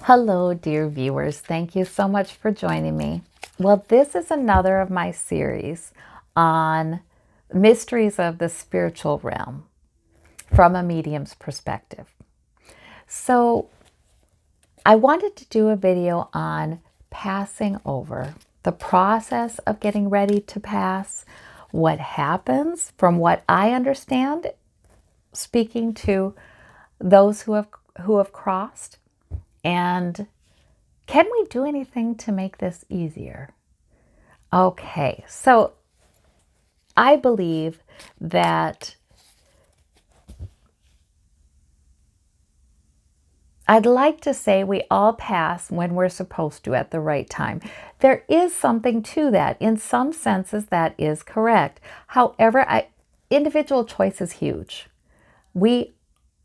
Hello, dear viewers. Thank you so much for joining me. Well, this is another of my series on mysteries of the spiritual realm from a medium's perspective. So, I wanted to do a video on passing over, the process of getting ready to pass, what happens from what I understand, speaking to those who have crossed, and can we do anything to make this easier? Okay, so I believe that I'd like to say we all pass when we're supposed to at the right time. There is something to that. In some senses, that is correct. However, individual choice is huge. We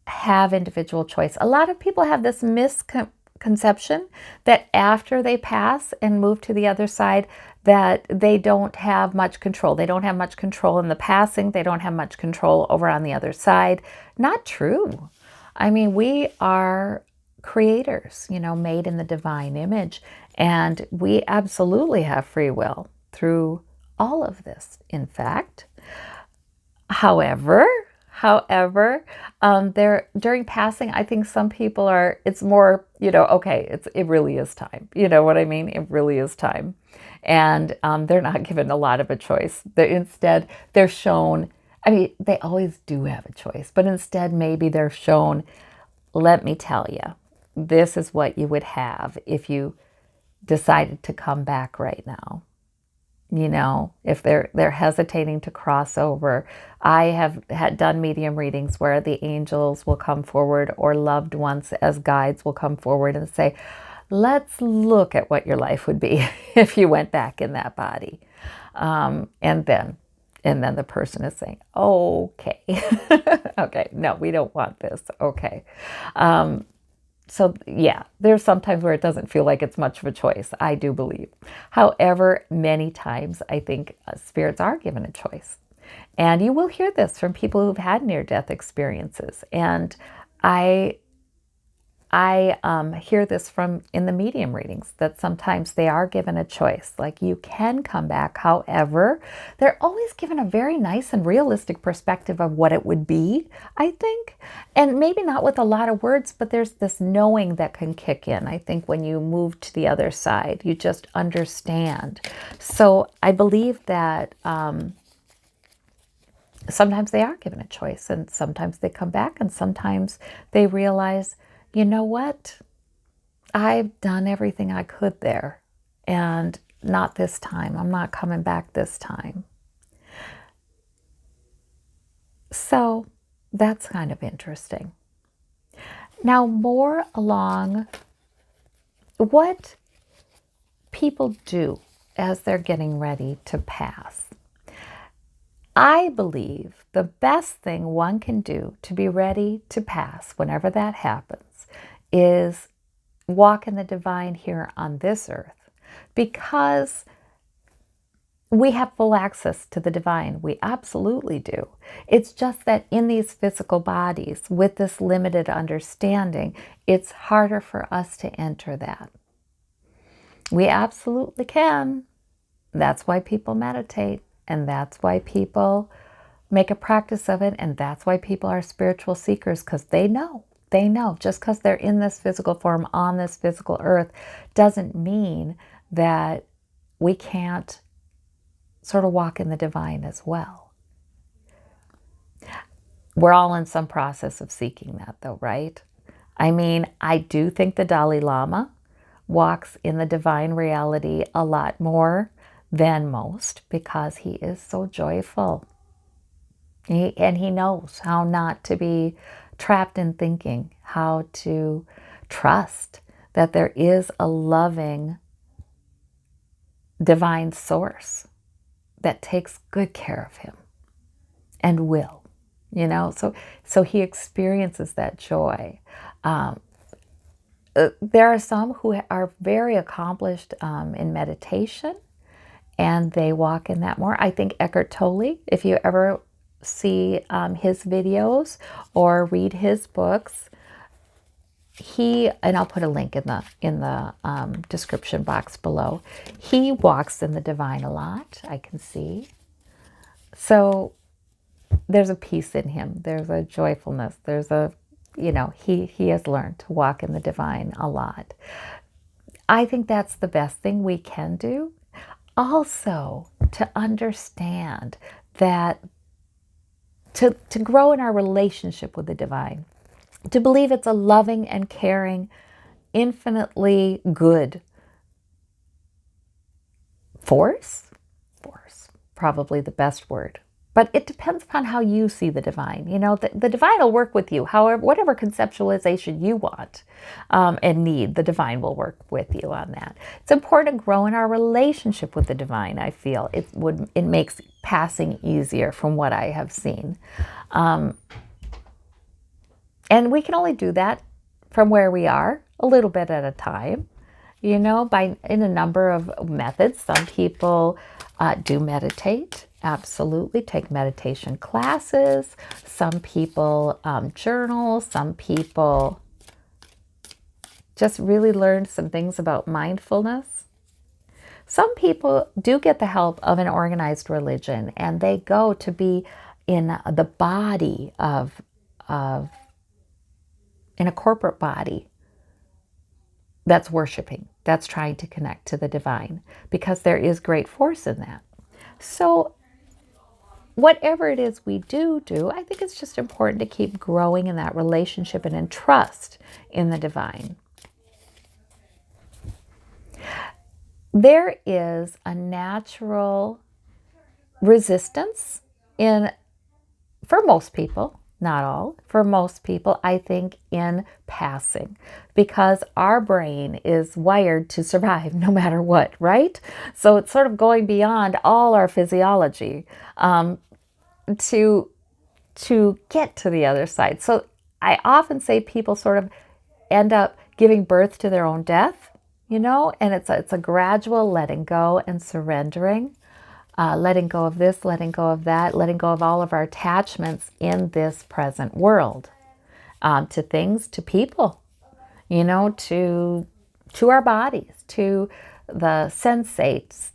have individual choice. A lot of people have this misconception that after they pass and move to the other side, that they don't have much control. They don't have much control in the passing. They don't have much control over on the other side. Not true. I mean, we are creators, made in the divine image, and we absolutely have free will through all of this, in fact. However, there during passing, I think some people are. It's more, okay. It really is time. You know what I mean? It really is time, and they're not given a lot of a choice. Instead, they're shown. I mean, they always do have a choice, but instead, maybe they're shown. Let me tell you, this is what you would have if you decided to come back right now. If they're hesitating to cross over. I have had done medium readings where the angels will come forward, or loved ones as guides will come forward and say, let's look at what your life would be if you went back in that body. And then the person is saying, okay, okay, no, we don't want this. Okay. So yeah, there's sometimes where it doesn't feel like it's much of a choice, I do believe. However, many times I think spirits are given a choice. And you will hear this from people who've had near-death experiences. And I hear this from in the medium readings, that sometimes they are given a choice. Like, you can come back. However, they're always given a very nice and realistic perspective of what it would be, I think. And maybe not with a lot of words, but there's this knowing that can kick in. I think when you move to the other side, you just understand. So I believe that sometimes they are given a choice, and sometimes they come back, and sometimes they realize, you know what? I've done everything I could there, and not this time. I'm not coming back this time. So that's kind of interesting. Now, more along what people do as they're getting ready to pass. I believe the best thing one can do to be ready to pass whenever that happens is walk in the divine here on this earth, because we have full access to the divine. We absolutely do. It's just that in these physical bodies, with this limited understanding, it's harder for us to enter that. We absolutely can. That's why people meditate, and that's why people make a practice of it, and that's why people are spiritual seekers, because they know. They know just because they're in this physical form on this physical earth doesn't mean that we can't sort of walk in the divine as well. We're all in some process of seeking that, though, right? I mean, I do think the Dalai Lama walks in the divine reality a lot more than most, because he is so joyful. And he knows how not to be trapped in thinking, how to trust that there is a loving divine source that takes good care of him and will, so he experiences that joy. There are some who are very accomplished in meditation, and they walk in that more. I think Eckhart Tolle, if you ever see his videos or read his books, and I'll put a link in the description box below. He walks in the divine a lot, I can see. So there's a peace in him. There's a joyfulness. There's a, he has learned to walk in the divine a lot. I think that's the best thing we can do. Also, to understand that to grow in our relationship with the divine, to believe it's a loving and caring, infinitely good force, probably the best word. But it depends upon how you see the divine. The divine will work with you. However, whatever conceptualization you want and need, the divine will work with you on that. It's important to grow in our relationship with the divine, I feel. It makes passing easier from what I have seen. And we can only do that from where we are, a little bit at a time, in a number of methods. Some people do meditate, absolutely, take meditation classes. Some people journal. Some people just really learn some things about mindfulness. Some people do get the help of an organized religion, and they go to be in the body in a corporate body that's worshiping, that's trying to connect to the divine, because there is great force in that. So whatever it is we do, I think it's just important to keep growing in that relationship and in trust in the divine. There is a natural resistance for most people, not all, for most people, I think, in passing, because our brain is wired to survive no matter what, right? So it's sort of going beyond all our physiology to get to the other side. So I often say people sort of end up giving birth to their own death, and it's a gradual letting go and surrendering. Letting go of this, letting go of that, letting go of all of our attachments in this present world, to things, to people, to our bodies, to the sensates,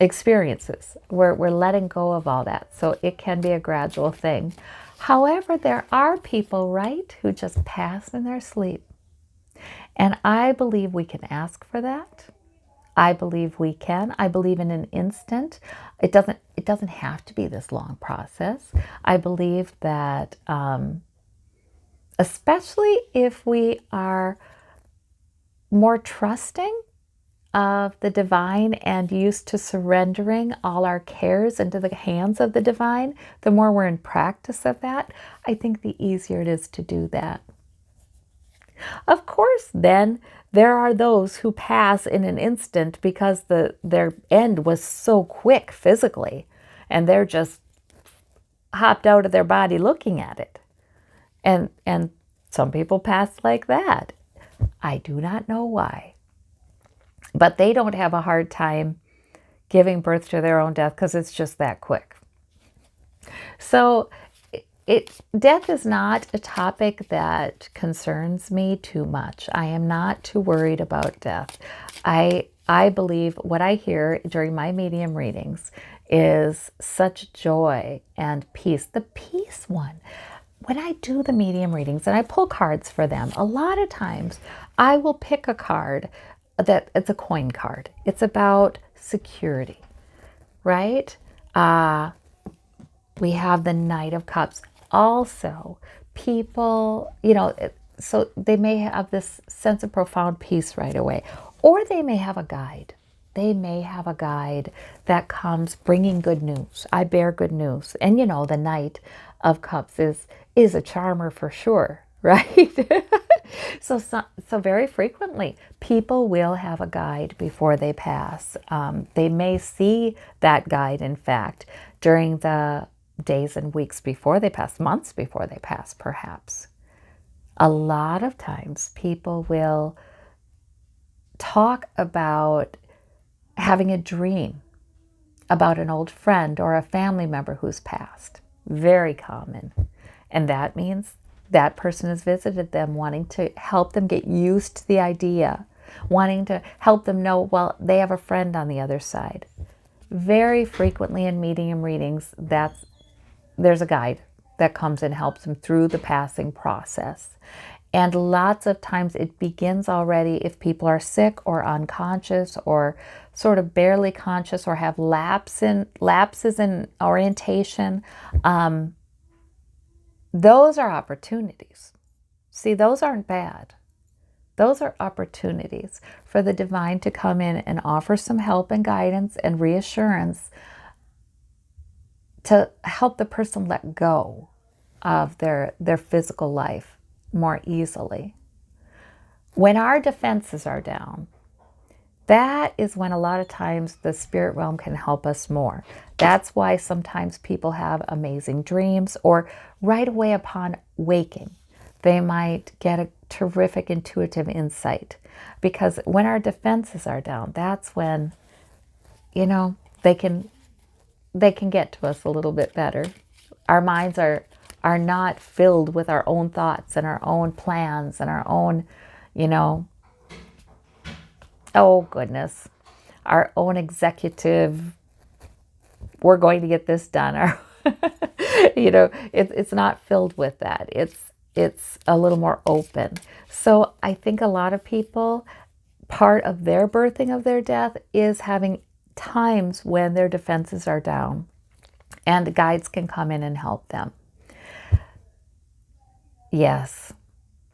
experiences. We're letting go of all that. So it can be a gradual thing. However, there are people, right, who just pass in their sleep. And I believe we can ask for that. I believe we can. I believe in an instant. It doesn't have to be this long process. I believe that especially if we are more trusting of the divine and used to surrendering all our cares into the hands of the divine, the more we're in practice of that, I think the easier it is to do that. Of course, then, there are those who pass in an instant because their end was so quick physically, and they're just hopped out of their body looking at it. And some people pass like that. I do not know why. But they don't have a hard time giving birth to their own death because it's just that quick. So death is not a topic that concerns me too much. I am not too worried about death. I believe what I hear during my medium readings is such joy and peace. The peace one. When I do the medium readings and I pull cards for them, a lot of times I will pick a card that it's a coin card. It's about security, right? We have the Knight of Cups. Also, people, so they may have this sense of profound peace right away, or they may have a guide. They may have a guide that comes bringing good news. I bear good news. And the Knight of Cups is a charmer for sure, right? So very frequently, people will have a guide before they pass. They may see that guide, in fact, during the days and weeks before they pass, months before they pass, perhaps. A lot of times people will talk about having a dream about an old friend or a family member who's passed. Very common. And that means that person has visited them, wanting to help them get used to the idea, wanting to help them know, well, they have a friend on the other side. Very frequently in medium readings, there's a guide that comes and helps them through the passing process. And lots of times it begins already if people are sick or unconscious or sort of barely conscious or have lapses in orientation. Those are opportunities. See, those aren't bad. Those are opportunities for the divine to come in and offer some help and guidance and reassurance to help the person let go of their physical life more easily. When our defenses are down, that is when a lot of times the spirit realm can help us more. That's why sometimes people have amazing dreams, or right away upon waking, they might get a terrific intuitive insight. Because when our defenses are down, that's when, they can get to us a little bit better. Our minds are not filled with our own thoughts and our own plans and our own, oh goodness, our own executive, we're going to get this done. Or, it's not filled with that. It's a little more open. So I think a lot of people, part of their birthing of their death is having times when their defenses are down and the guides can come in and help them. Yes.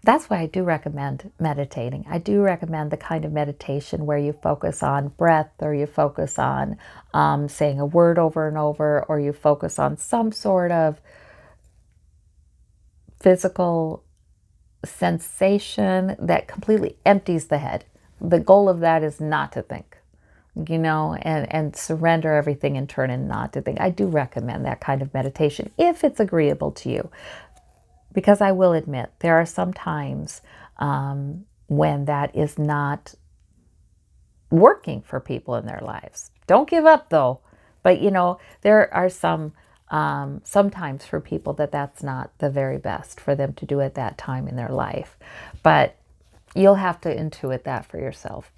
That's why I do recommend meditating. I do recommend the kind of meditation where you focus on breath, or you focus on saying a word over and over, or you focus on some sort of physical sensation that completely empties the head. The goal of that is not to think, and surrender everything and turn in not to think. I do recommend that kind of meditation if it's agreeable to you. Because I will admit, there are some times when that is not working for people in their lives. Don't give up, though. But, there are sometimes for people that's not the very best for them to do at that time in their life. But you'll have to intuit that for yourself.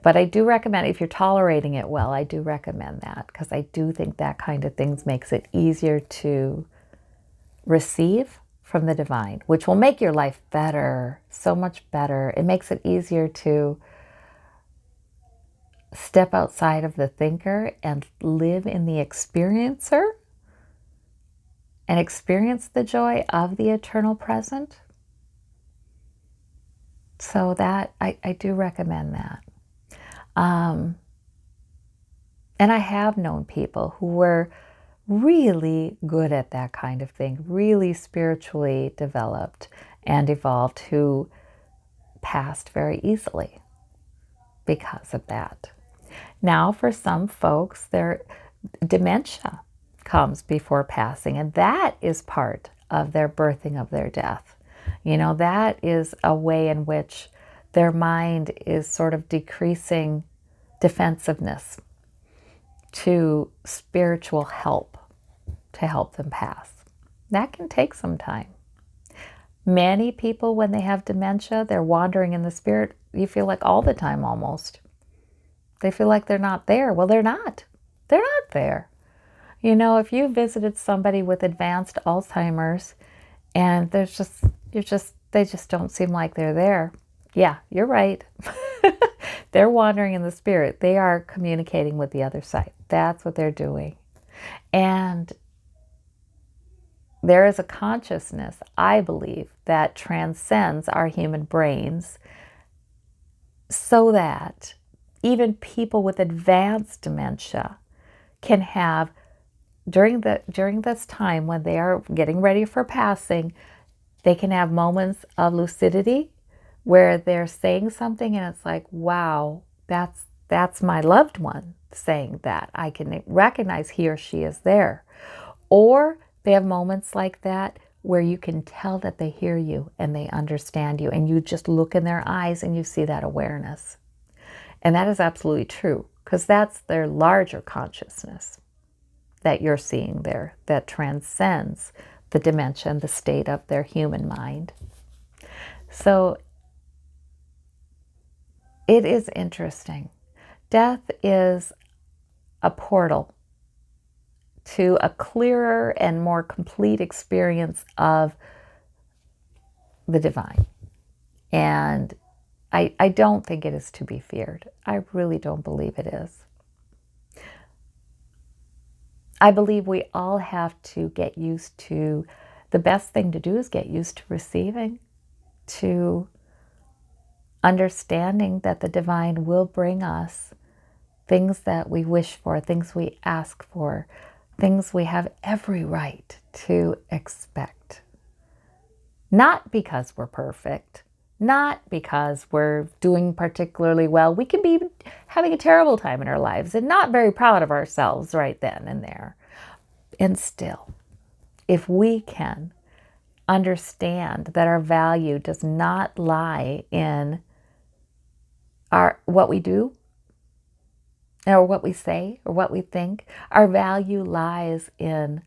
But I do recommend, if you're tolerating it well, I do recommend that, because I do think that kind of things makes it easier to receive from the divine, which will make your life better, so much better. It makes it easier to step outside of the thinker and live in the experiencer and experience the joy of the eternal present. So that I do recommend that. And I have known people who were really good at that kind of thing, really spiritually developed and evolved, who passed very easily because of that. Now, for some folks, their dementia comes before passing, and that is part of their birthing of their death. That is a way in which their mind is sort of decreasing defensiveness to spiritual help to help them pass. That can take some time. Many people, when they have dementia, they're wandering in the spirit, you feel like all the time almost. They feel like they're not there. Well, they're not. They're not there. If you visited somebody with advanced Alzheimer's and they just don't seem like they're there. Yeah, you're right. They're wandering in the spirit. They are communicating with the other side. That's what they're doing. And there is a consciousness, I believe, that transcends our human brains, so that even people with advanced dementia can have, during this time when they are getting ready for passing, they can have moments of lucidity where they're saying something and it's like, wow, that's my loved one saying that. I can recognize he or she is there. Or they have moments like that where you can tell that they hear you and they understand you, and you just look in their eyes and you see that awareness. And that is absolutely true, because that's their larger consciousness that you're seeing there, that transcends the dimension, the state of their human mind. So it is interesting. Death is a portal to a clearer and more complete experience of the divine. And I don't think it is to be feared. I really don't believe it is. I believe we all have to get used to, the best thing to do is get used to receiving, to understanding that the divine will bring us things that we wish for, things we ask for, things we have every right to expect. Not because we're perfect, not because we're doing particularly well. We can be having a terrible time in our lives and not very proud of ourselves right then and there. And still, if we can understand that our value does not lie in what we do, or what we say, or what we think. Our value lies in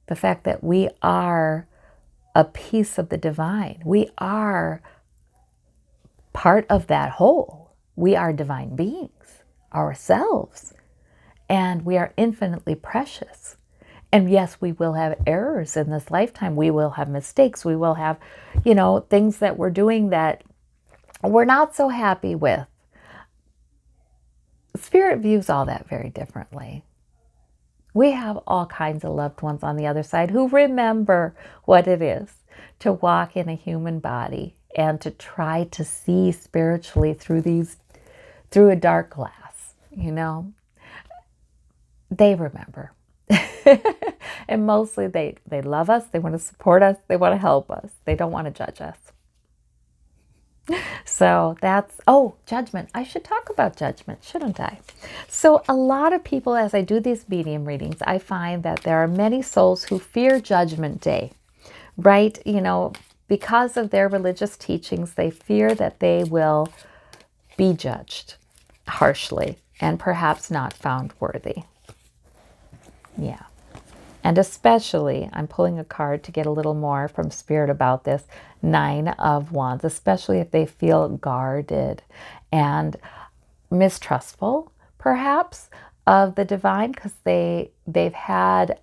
the fact that we are a piece of the divine. We are part of that whole. We are divine beings ourselves, and we are infinitely precious. And yes, we will have errors in this lifetime. We will have mistakes. We will have, things that we're doing that we're not so happy with. Spirit views all that very differently. We have all kinds of loved ones on the other side who remember what it is to walk in a human body and to try to see spiritually through a dark glass, They remember. And mostly they love us, they want to support us, they want to help us. They don't want to judge us. So judgment. I should talk about judgment, shouldn't I? So a lot of people, as I do these medium readings, I find that there are many souls who fear Judgment Day, right? Because of their religious teachings, they fear that they will be judged harshly and perhaps not found worthy. Yeah. And especially, I'm pulling a card to get a little more from Spirit about this, 9 of Wands, especially if they feel guarded and mistrustful, perhaps, of the divine, because they've had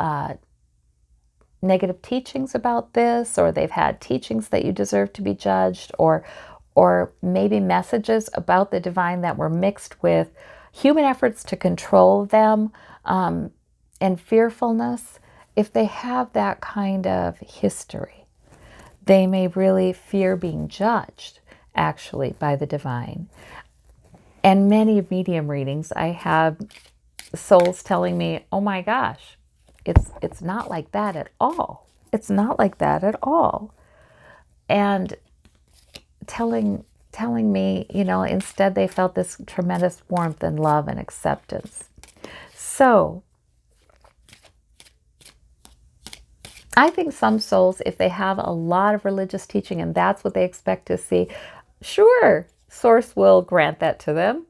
negative teachings about this, or they've had teachings that you deserve to be judged, or maybe messages about the divine that were mixed with human efforts to control them, and fearfulness. If they have that kind of history, they may really fear being judged, actually, by the divine. And many medium readings, I have souls telling me, oh my gosh, it's not like that at all. It's not like that at all. And telling me, instead they felt this tremendous warmth and love and acceptance. So I think some souls, if they have a lot of religious teaching and that's what they expect to see, sure, Source will grant that to them.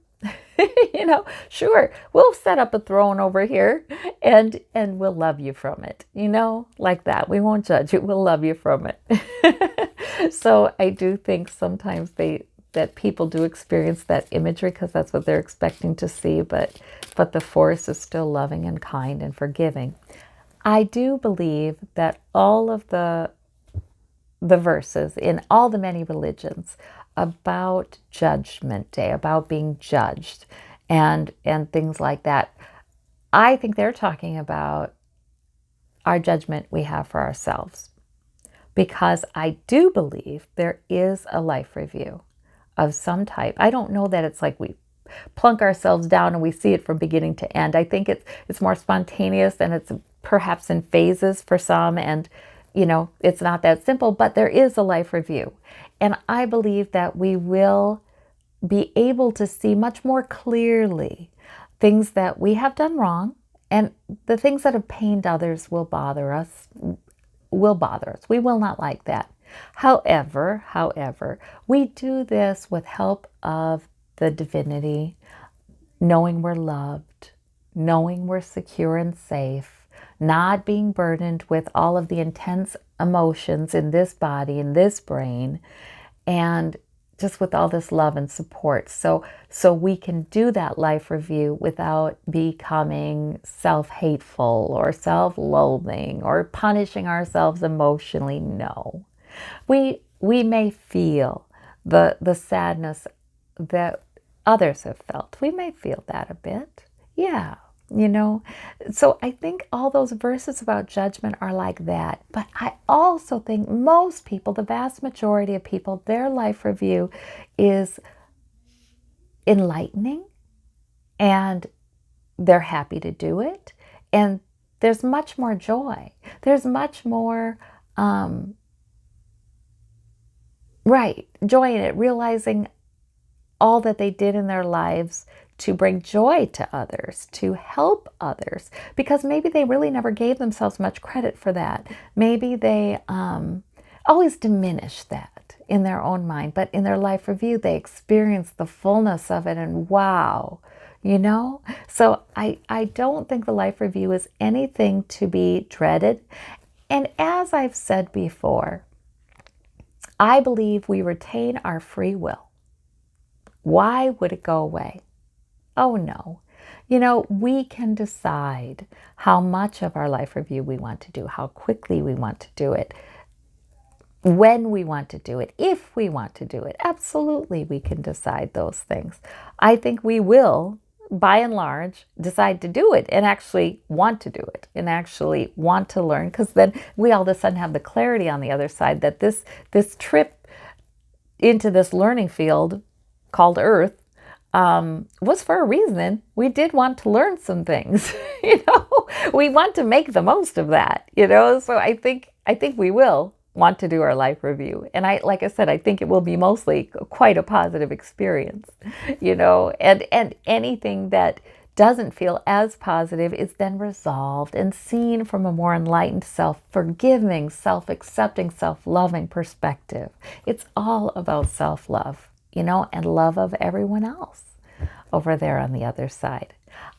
Sure, we'll set up a throne over here and we'll love you from it, like that. We won't judge you, we'll love you from it. So I do think sometimes that people do experience that imagery because that's what they're expecting to see, but the Force is still loving and kind and forgiving. I do believe that all of the verses in all the many religions about Judgment Day, about being judged and things like that, I think they're talking about our judgment we have for ourselves. Because I do believe there is a life review of some type. I don't know that it's like we plunk ourselves down and we see it from beginning to end. I think it's more spontaneous and it's perhaps in phases for some, and it's not that simple, but there is a life review. And I believe that we will be able to see much more clearly things that we have done wrong, and the things that have pained others will bother us. We will not like that. However, we do this with help of the divinity, knowing we're loved, knowing we're secure and safe, not being burdened with all of the intense emotions in this body, in this brain, and just with all this love and support. So we can do that life review without becoming self-hateful or self-loathing or punishing ourselves emotionally. No. We may feel the sadness that others have felt. We may feel that a bit. Yeah. So I think all those verses about judgment are like that. But I also think most people, the vast majority of people, their life review is enlightening, and they're happy to do it. And there's much more joy. There's much more, joy in it, realizing all that they did in their lives to bring joy to others, to help others, because maybe they really never gave themselves much credit for that. Maybe they always diminish that in their own mind, but in their life review, they experience the fullness of it, and wow, So I don't think the life review is anything to be dreaded. And as I've said before, I believe we retain our free will. Why would it go away? Oh no. We can decide how much of our life review we want to do, how quickly we want to do it, when we want to do it, if we want to do it. Absolutely, we can decide those things. I think we will, by and large, decide to do it and actually want to do it and actually want to learn, because then we all of a sudden have the clarity on the other side that this trip into this learning field called Earth was for a reason. We did want to learn some things. We want to make the most of that. So I think we will want to do our life review, and like I said, I think it will be mostly quite a positive experience. And anything that doesn't feel as positive is then resolved and seen from a more enlightened, self-forgiving, self-accepting, self-loving perspective. It's all about self-love, and love of everyone else over there on the other side.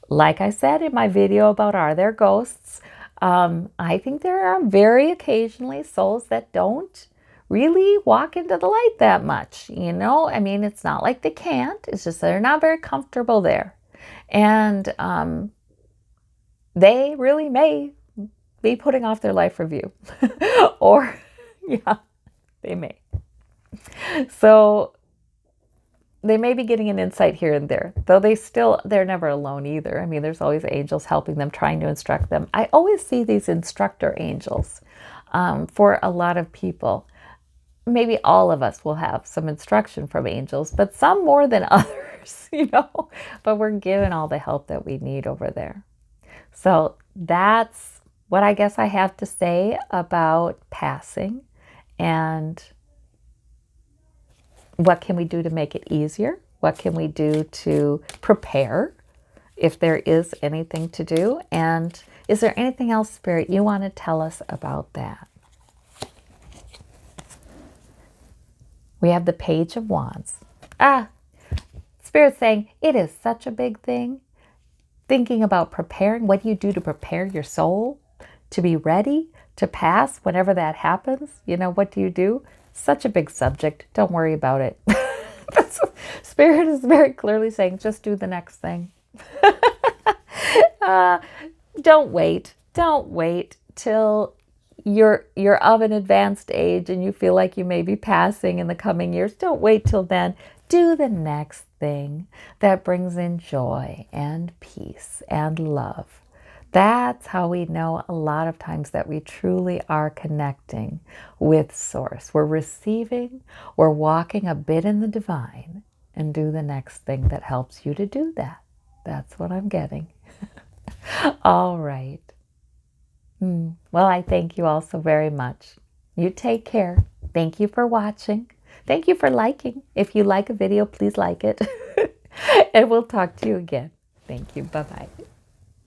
Like I said in my video about Are There Ghosts, I think there are very occasionally souls that don't really walk into the light that much. It's not like they can't. It's just that they're not very comfortable there. And they really may be putting off their life review. Or, yeah, they may. So they may be getting an insight here and there, though they're never alone either. There's always angels helping them, trying to instruct them. I always see these instructor angels for a lot of people. Maybe all of us will have some instruction from angels, but some more than others, but we're given all the help that we need over there. So that's what I guess I have to say about passing, and what can we do to make it easier? What can we do to prepare if there is anything to do? And is there anything else, Spirit, you want to tell us about that? We have the Page of Wands. Spirit's saying it is such a big thing. Thinking about preparing. What do you do to prepare your soul to be ready to pass whenever that happens? What do you do? Such a big subject. Don't worry about it. Spirit is very clearly saying, just do the next thing. Don't wait. Don't wait till you're of an advanced age and you feel like you may be passing in the coming years. Don't wait till then. Do the next thing that brings in joy and peace and love. That's how we know a lot of times that we truly are connecting with Source. We're receiving, we're walking a bit in the divine, and do the next thing that helps you to do that. That's what I'm getting. All right. Well, I thank you all so very much. You take care. Thank you for watching. Thank you for liking. If you like a video, please like it. And we'll talk to you again. Thank you. Bye-bye.